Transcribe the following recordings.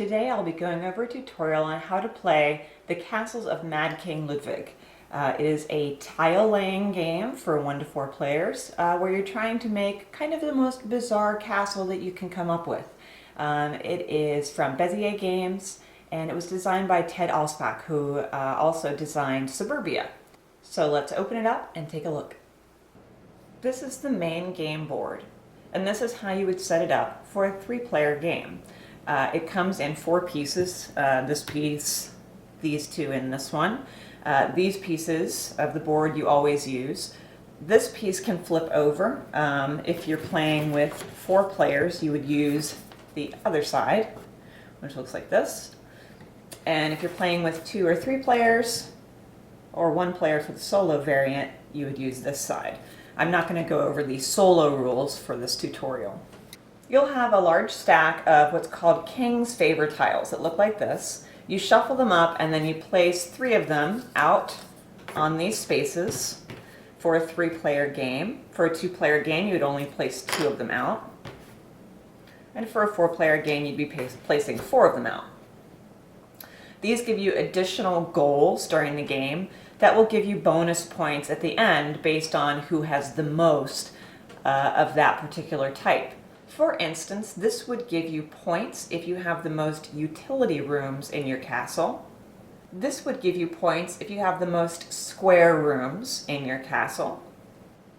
Today I'll be going over a tutorial on how to play the Castles of Mad King Ludwig. It is a tile-laying game for 1 to 4 players where you're trying to make kind of the most bizarre castle that you can come up with. It is from Bezier Games, and it was designed by Ted Alspach, who also designed Suburbia. So let's open it up and take a look. This is the main game board, and this is how you would set it up for a 3-player game. It comes in 4 pieces, this piece, these 2, and this one. These pieces of the board you always use. This piece can flip over. If you're playing with 4 players, you would use the other side, which looks like this. And if you're playing with 2 or 3 players, or 1 player for the solo variant, you would use this side. I'm not going to go over the solo rules for this tutorial. You'll have a large stack of what's called King's Favor tiles that look like this. You shuffle them up and then you place 3 of them out on these spaces for a 3-player game. For a 2-player game, you would only place 2 of them out. And for a 4-player game, you'd be placing 4 of them out. These give you additional goals during the game that will give you bonus points at the end based on who has the most of that particular type. For instance, this would give you points if you have the most utility rooms in your castle. This would give you points if you have the most square rooms in your castle.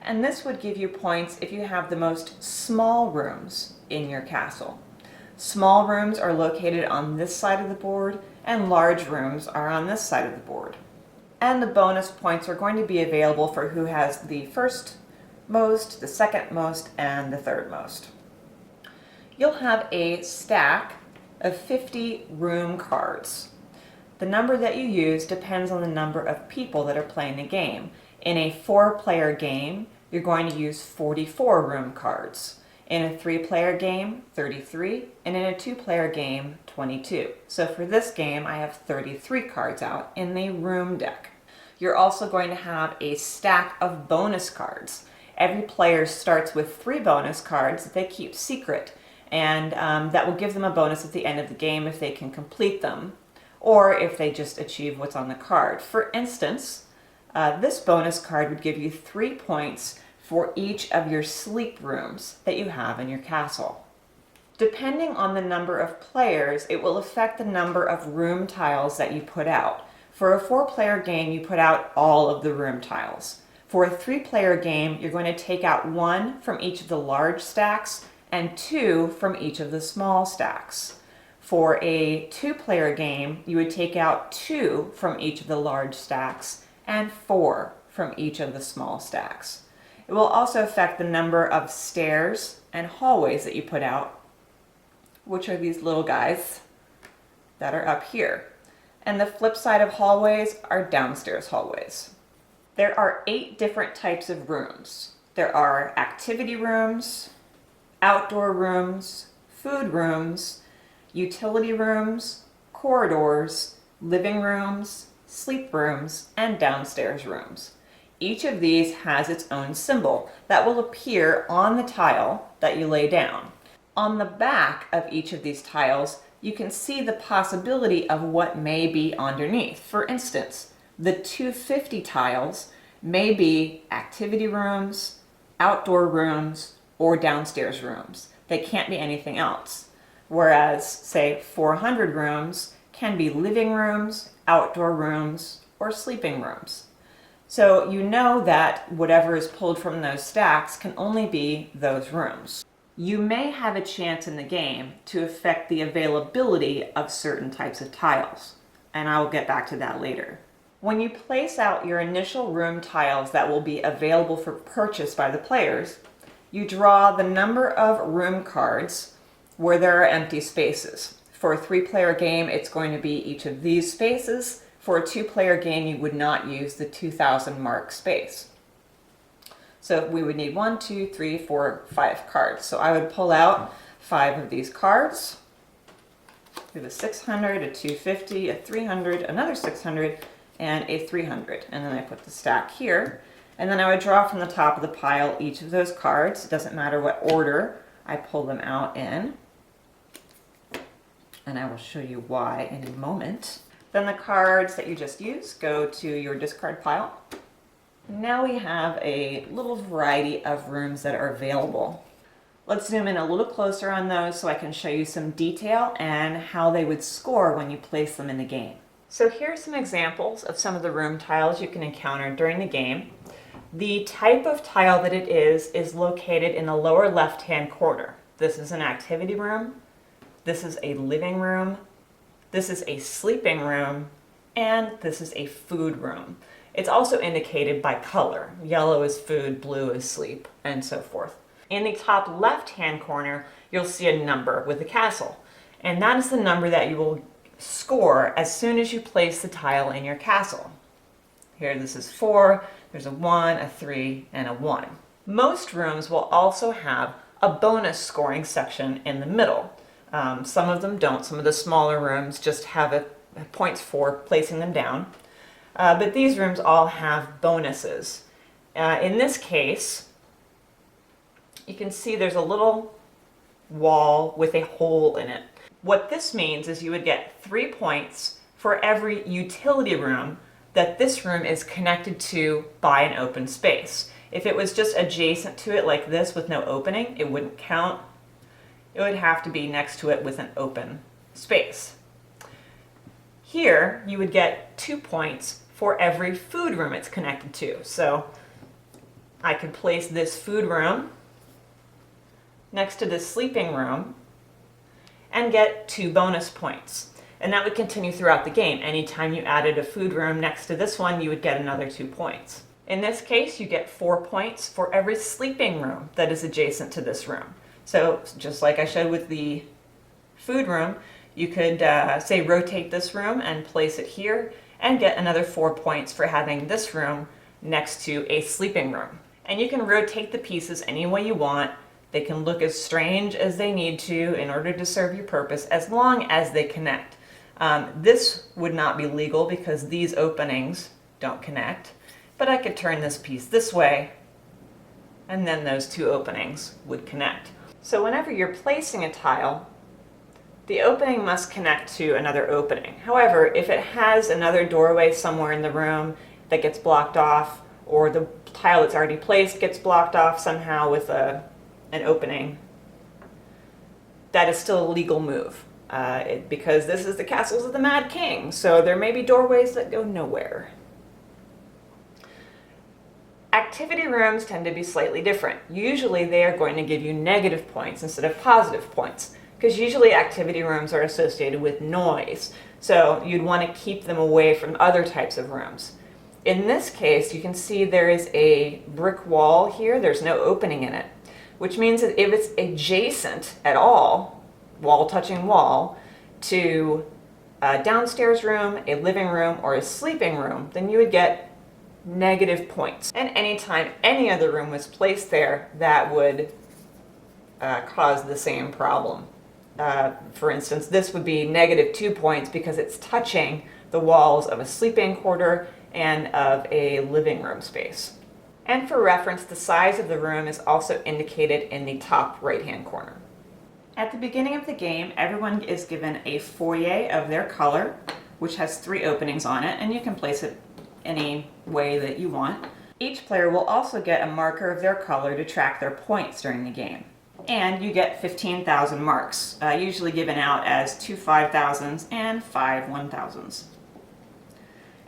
And this would give you points if you have the most small rooms in your castle. Small rooms are located on this side of the board, and large rooms are on this side of the board. And the bonus points are going to be available for who has the first most, the second most, and the third most. You'll have a stack of 50 room cards. The number that you use depends on the number of people that are playing the game. In a 4-player game, you're going to use 44 room cards. In a 3-player game, 33, and in a 2-player game, 22. So for this game, I have 33 cards out in the room deck. You're also going to have a stack of bonus cards. Every player starts with 3 bonus cards that they keep secret, and that will give them a bonus at the end of the game if they can complete them, or if they just achieve what's on the card. For instance, this bonus card would give you 3 points for each of your sleep rooms that you have in your castle. Depending on the number of players, it will affect the number of room tiles that you put out. For a 4-player game, you put out all of the room tiles. For a 3-player game, you're going to take out 1 from each of the large stacks and 2 from each of the small stacks. For a 2-player game, you would take out 2 from each of the large stacks and 4 from each of the small stacks. It will also affect the number of stairs and hallways that you put out, which are these little guys that are up here. And the flip side of hallways are downstairs hallways. There are 8 different types of rooms. There are activity rooms, outdoor rooms, food rooms, utility rooms, corridors, living rooms, sleep rooms, and downstairs rooms. Each of these has its own symbol that will appear on the tile that you lay down. On the back of each of these tiles, you can see the possibility of what may be underneath. For instance, the 250 tiles may be activity rooms, outdoor rooms, or downstairs rooms. They can't be anything else. Whereas, say, 400 rooms can be living rooms, outdoor rooms, or sleeping rooms. So you know that whatever is pulled from those stacks can only be those rooms. You may have a chance in the game to affect the availability of certain types of tiles, and I will get back to that later. When you place out your initial room tiles that will be available for purchase by the players, you draw the number of room cards where there are empty spaces. For a 3-player game, it's going to be each of these spaces. For a 2-player game, you would not use the 2,000 mark space. So we would need 1, 2, 3, 4, 5 cards. So I would pull out 5 of these cards. We have a 600, a 250, a 300, another 600, and a 300. And then I put the stack here. And then I would draw from the top of the pile each of those cards. It doesn't matter what order I pull them out in. and I will show you why in a moment. Then the cards that you just used go to your discard pile. Now we have a little variety of rooms that are available. Let's zoom in a little closer on those so I can show you some detail and how they would score when you place them in the game. So here are some examples of some of the room tiles you can encounter during the game. The type of tile that it is located in the lower left-hand corner. This is an activity room, this is a living room, this is a sleeping room, and this is a food room. It's also indicated by color. Yellow is food, blue is sleep, and so forth. In the top left-hand corner, you'll see a number with a castle, and that is the number that you will score as soon as you place the tile in your castle. Here, this is 4, there's a 1, a 3, and a 1. Most rooms will also have a bonus scoring section in the middle. Some of them don't. Some of the smaller rooms just have points for placing them down. But these rooms all have bonuses. In this case, you can see there's a little wall with a hole in it. What this means is you would get 3 points for every utility room that this room is connected to by an open space. If it was just adjacent to it like this with no opening, it wouldn't count. It would have to be next to it with an open space. Here, you would get 2 points for every food room it's connected to. So I could place this food room next to this sleeping room and get 2 bonus points. And that would continue throughout the game. Anytime you added a food room next to this one, you would get another 2 points. In this case, you get 4 points for every sleeping room that is adjacent to this room. So just like I showed with the food room, you could say rotate this room and place it here and get another 4 points for having this room next to a sleeping room. And you can rotate the pieces any way you want. They can look as strange as they need to in order to serve your purpose as long as they connect. This would not be legal because these openings don't connect, but I could turn this piece this way and then those 2 openings would connect. So whenever you're placing a tile, the opening must connect to another opening. However, if it has another doorway somewhere in the room that gets blocked off, or the tile that's already placed gets blocked off somehow with an opening, that is still a legal move. Because this is the castles of the Mad King, so there may be doorways that go nowhere. Activity rooms tend to be slightly different. Usually they are going to give you negative points instead of positive points, because usually activity rooms are associated with noise, so you'd want to keep them away from other types of rooms. In this case, you can see there is a brick wall here. There's no opening in it, which means that if it's adjacent at all, wall touching wall, to a downstairs room, a living room, or a sleeping room, then you would get negative points. And anytime any other room was placed there, that would cause the same problem. For instance, this would be negative 2 points because it's touching the walls of a sleeping quarter and of a living room space. And for reference, the size of the room is also indicated in the top right-hand corner. At the beginning of the game, everyone is given a foyer of their color, which has 3 openings on it, and you can place it any way that you want. Each player will also get a marker of their color to track their points during the game. And you get 15,000 marks, usually given out as 2 5,000s and 5 1,000s.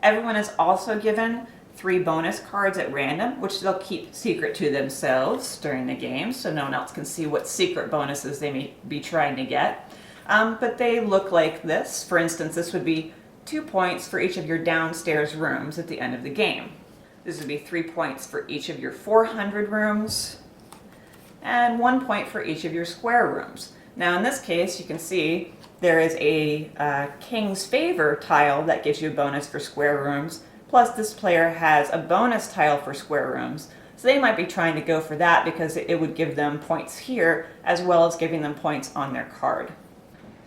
Everyone is also given 3 bonus cards at random, which they'll keep secret to themselves during the game, so no one else can see what secret bonuses they may be trying to get. But they look like this. For instance, this would be 2 points for each of your downstairs rooms at the end of the game. This would be 3 points for each of your 400 rooms, and 1 point for each of your square rooms. Now in this case, you can see there is a King's Favor tile that gives you a bonus for square rooms, plus this player has a bonus tile for square rooms. So they might be trying to go for that because it would give them points here as well as giving them points on their card.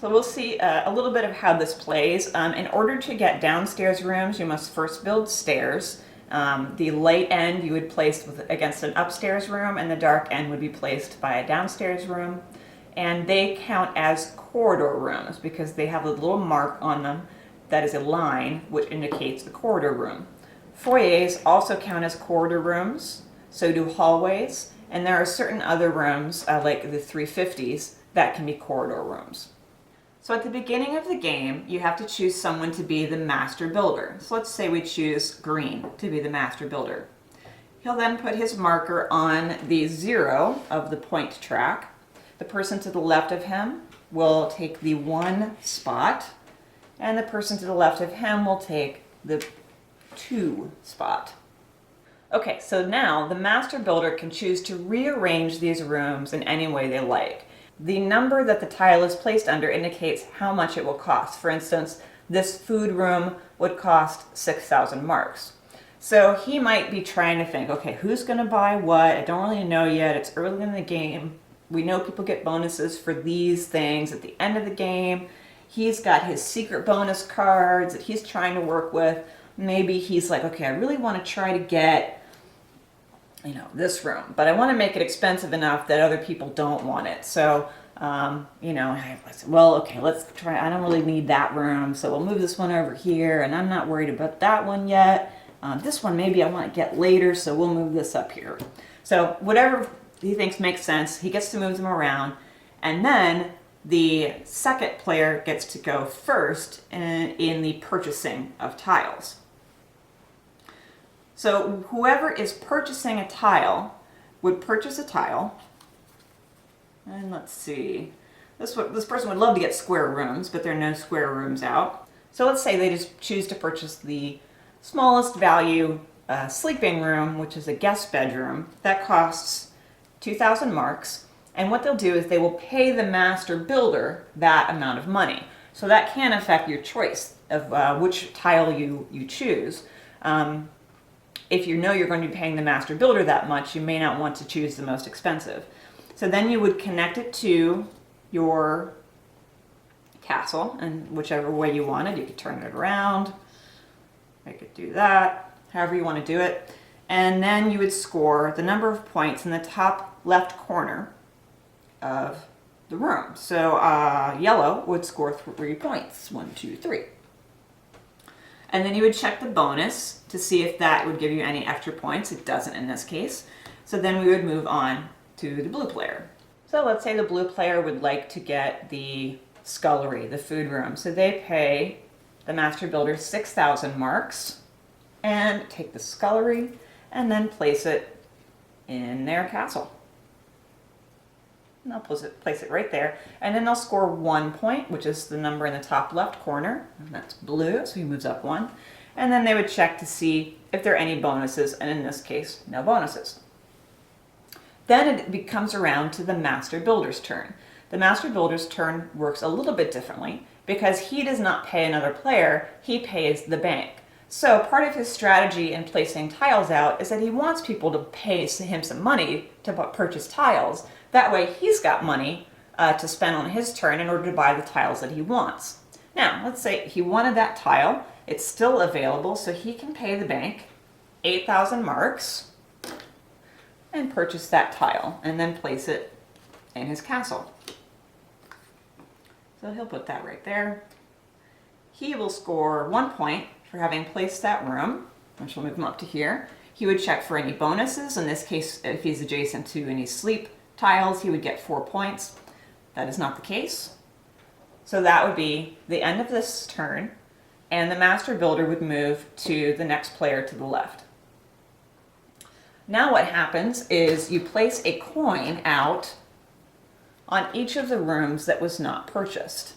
So we'll see a little bit of how this plays. In order to get downstairs rooms, you must first build stairs. The light end you would place against an upstairs room, and the dark end would be placed by a downstairs room. and they count as corridor rooms because they have a little mark on them that is a line which indicates a corridor room. Foyers also count as corridor rooms, so do hallways, and there are certain other rooms, like the 350s, that can be corridor rooms. So at the beginning of the game, you have to choose someone to be the master builder. So let's say we choose Green to be the master builder. He'll then put his marker on the 0 of the point track. The person to the left of him will take the 1 spot, and the person to the left of him will take the 2 spot. Okay, so now the master builder can choose to rearrange these rooms in any way they like. The number that the tile is placed under indicates how much it will cost. For instance, this food room would cost 6,000 marks. So he might be trying to think, okay, who's going to buy what? I don't really know yet. It's early in the game. We know people get bonuses for these things at the end of the game. He's got his secret bonus cards that he's trying to work with. Maybe he's like, okay, I really want to try to get, this room, but I want to make it expensive enough that other people don't want it. So, I said, well, okay, let's try. I don't really need that room, so we'll move this one over here, and I'm not worried about that one yet. This one maybe I want to get later, so we'll move this up here. So whatever he thinks makes sense, he gets to move them around, and then the second player gets to go first in the purchasing of tiles. So whoever is purchasing a tile would purchase a tile, and let's see, this person would love to get square rooms, but there are no square rooms out. So let's say they just choose to purchase the smallest value sleeping room, which is a guest bedroom. That costs 2,000 marks, and what they'll do is they will pay the master builder that amount of money. So that can affect your choice of which tile you choose. If you know you're going to be paying the master builder that much, you may not want to choose the most expensive. So then you would connect it to your castle, and whichever way you wanted. You could turn it around. I could do that, however you want to do it. And then you would score the number of points in the top left corner of the room. So yellow would score 3 points, 1, 2, 3. And then you would check the bonus to see if that would give you any extra points. It doesn't in this case. So then we would move on to the blue player. So let's say the blue player would like to get the scullery, the food room. So they pay the master builder 6,000 marks and take the scullery and then place it in their castle. And they'll place it right there. And then they'll score 1 point, which is the number in the top left corner. And that's blue, so he moves up 1. And then they would check to see if there are any bonuses, and in this case, no bonuses. Then it comes around to the master builder's turn. The master builder's turn works a little bit differently because he does not pay another player, he pays the bank. So part of his strategy in placing tiles out is that he wants people to pay him some money to purchase tiles. That way he's got money to spend on his turn in order to buy the tiles that he wants. Now, let's say he wanted that tile. It's still available, so he can pay the bank 8,000 marks and purchase that tile and then place it in his castle. So he'll put that right there. He will score 1 point for having placed that room, which will move him up to here. He would check for any bonuses. In this case, if he's adjacent to any sleep tiles, he would get 4 points. That is not the case. So that would be the end of this turn, and the master builder would move to the next player to the left. Now what happens is you place a coin out on each of the rooms that was not purchased.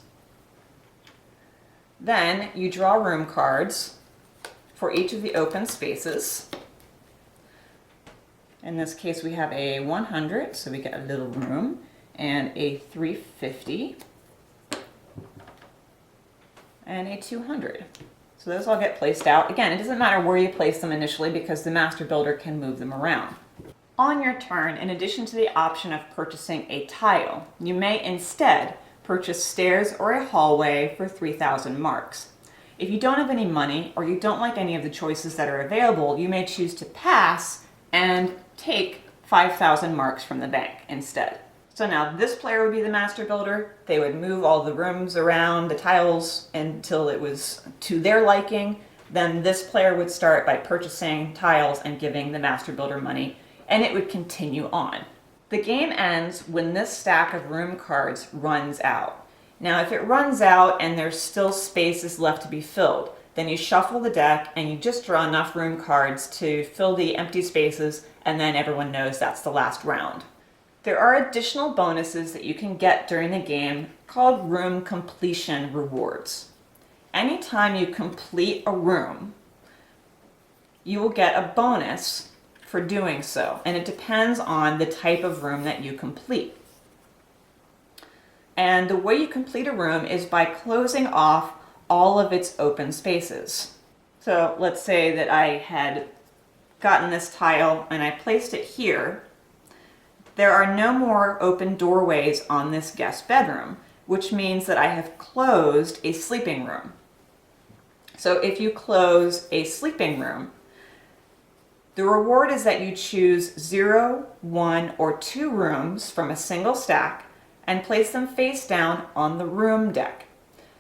Then you draw room cards for each of the open spaces. In this case, we have a 100, so we get a little room, and a 350, and a 200. So those all get placed out. Again, it doesn't matter where you place them initially because the master builder can move them around. On your turn, in addition to the option of purchasing a tile, you may instead purchase stairs or a hallway for 3,000 marks. If you don't have any money or you don't like any of the choices that are available, you may choose to pass and take 5,000 marks from the bank instead. So now this player would be the master builder. They would move all the rooms around, the tiles, until it was to their liking. Then this player would start by purchasing tiles and giving the master builder money, and it would continue on. The game ends when this stack of room cards runs out. Now, if it runs out and there's still spaces left to be filled, then you shuffle the deck and you just draw enough room cards to fill the empty spaces, and then everyone knows that's the last round. There are additional bonuses that you can get during the game called room completion rewards. Anytime you complete a room, you will get a bonus for doing so, and it depends on the type of room that you complete. And the way you complete a room is by closing off all of its open spaces. So let's say that I had gotten this tile and I placed it here. There are no more open doorways on this guest bedroom, which means that I have closed a sleeping room. So if you close a sleeping room, the reward is that you choose 0, 1, or 2 rooms from a single stack and place them face down on the room deck.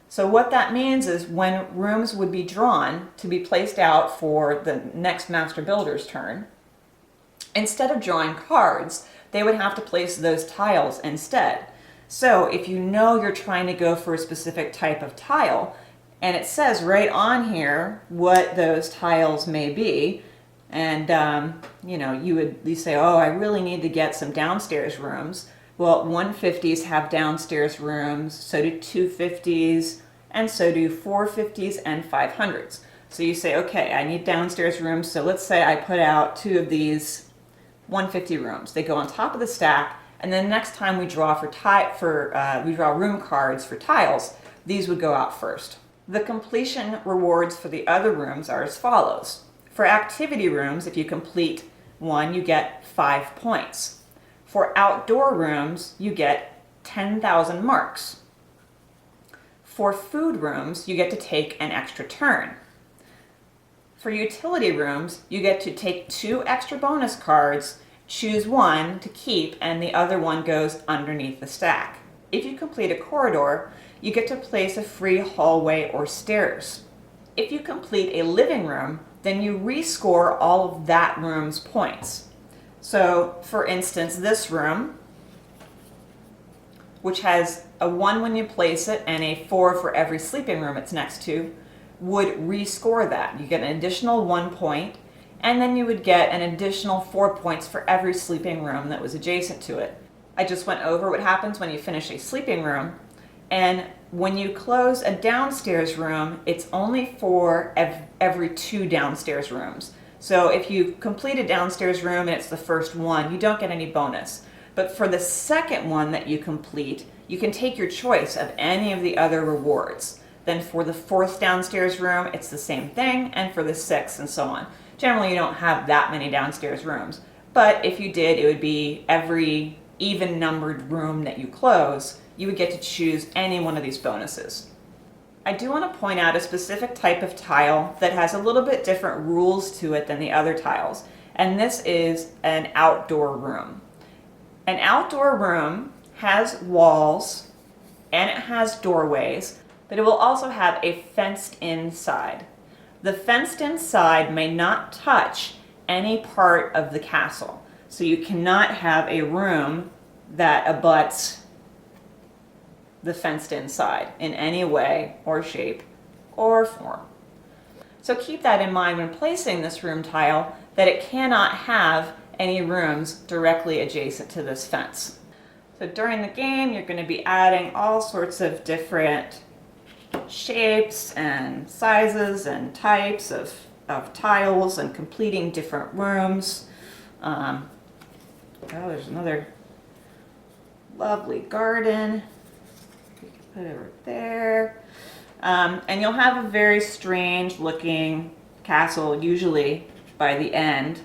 So what that means is when rooms would be drawn to be placed out for the next master builder's turn, instead of drawing cards, they would have to place those tiles instead. So if you know you're trying to go for a specific type of tile, and it says right on here what those tiles may be, and you would say, oh, I really need to get some downstairs rooms. Well, 150s have downstairs rooms, so do 250s, and so do 450s and 500s. So you say, okay, I need downstairs rooms, so let's say I put out 2 of these 150 rooms. They go on top of the stack, and then next time we draw we draw room cards for tiles, these would go out first. The completion rewards for the other rooms are as follows. For activity rooms, if you complete one, you get 5 points. For outdoor rooms, you get 10,000 marks. For food rooms, you get to take an extra turn. For utility rooms, you get to take 2 extra bonus cards, choose one to keep, and the other one goes underneath the stack. If you complete a corridor, you get to place a free hallway or stairs. If you complete a living room, then you rescore all of that room's points. So, for instance, this room, which has a 1 when you place it and a 4 for every sleeping room it's next to, would rescore that. You get an additional 1 point, and then you would get an additional 4 points for every sleeping room that was adjacent to it. I just went over what happens when you finish a sleeping room, and when you close a downstairs room, it's only for every 2 downstairs rooms. So if you complete a downstairs room and it's the first one, you don't get any bonus. But for the second one that you complete, you can take your choice of any of the other rewards. Then for the 4th downstairs room, it's the same thing, and for the 6th and so on. Generally, you don't have that many downstairs rooms. But if you did, it would be every even numbered room that you close, you would get to choose any one of these bonuses. I do want to point out a specific type of tile that has a little bit different rules to it than the other tiles, and this is an outdoor room. An outdoor room has walls and it has doorways, but it will also have a fenced-in side. The fenced-in side may not touch any part of the castle, so you cannot have a room that abuts the fenced-in side in any way or shape or form. So keep that in mind when placing this room tile, that it cannot have any rooms directly adjacent to this fence. So during the game, you're going to be adding all sorts of different shapes and sizes and types of tiles and completing different rooms. Oh, there's another lovely garden. You can put it right there. And you'll have a very strange looking castle usually by the end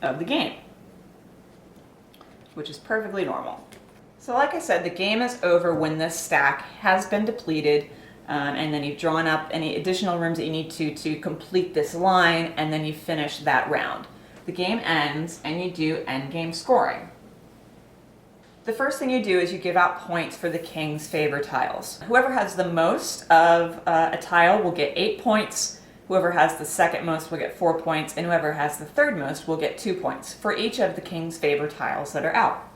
of the game, which is perfectly normal. So like I said, the game is over when this stack has been depleted, and then you've drawn up any additional rooms that you need to complete this line, and then you finish that round. The game ends and you do end game scoring. The first thing you do is you give out points for the king's favor tiles. Whoever has the most of a tile will get 8 points, whoever has the second most will get 4 points, and whoever has the third most will get 2 points for each of the king's favor tiles that are out.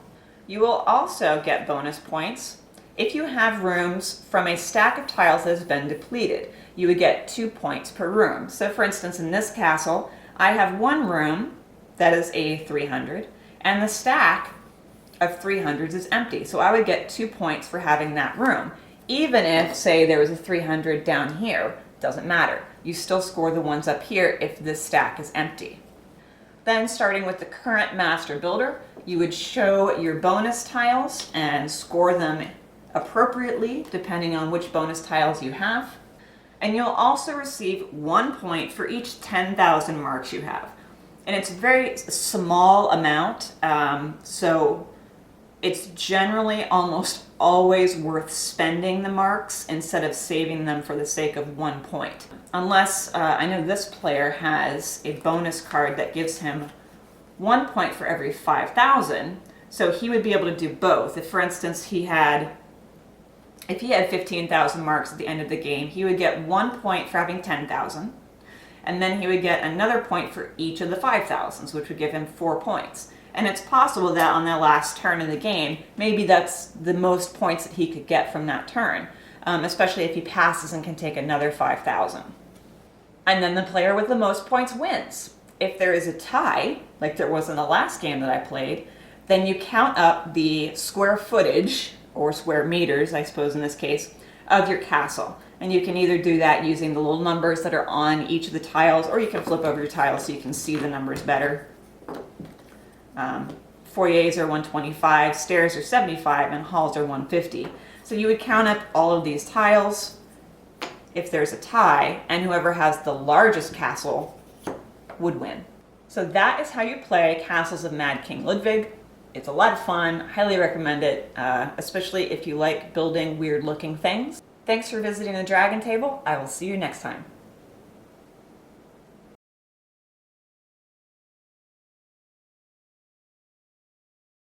You will also get bonus points if you have rooms from a stack of tiles that has been depleted. You would get 2 points per room. So for instance, in this castle, I have one room that is a 300, and the stack of 300s is empty. So I would get 2 points for having that room. Even if, say, there was a 300 down here, doesn't matter. You still score the ones up here if this stack is empty. Then, starting with the current master builder, you would show your bonus tiles and score them appropriately depending on which bonus tiles you have. And you'll also receive 1 point for each 10,000 marks you have. And it's a very small amount, so it's generally almost always worth spending the marks instead of saving them for the sake of 1 point. Unless, I know this player has a bonus card that gives him 1 point for every 5,000, so he would be able to do both. If, for instance, if he had 15,000 marks at the end of the game, he would get 1 point for having 10,000, and then he would get another point for each of the 5,000s, which would give him 4 points. And it's possible that on that last turn of the game, maybe that's the most points that he could get from that turn, especially if he passes and can take another 5,000. And then the player with the most points wins. If there is a tie, like there was in the last game that I played, then you count up the square footage, or square meters, I suppose in this case, of your castle. And you can either do that using the little numbers that are on each of the tiles, or you can flip over your tiles so you can see the numbers better. Foyers are 125, stairs are 75, and halls are 150. So you would count up all of these tiles if there's a tie, and whoever has the largest castle would win. So that is how you play Castles of Mad King Ludwig. It's a lot of fun, highly recommend it, especially if you like building weird looking things. Thanks for visiting the Dragon Table. I will see you next time.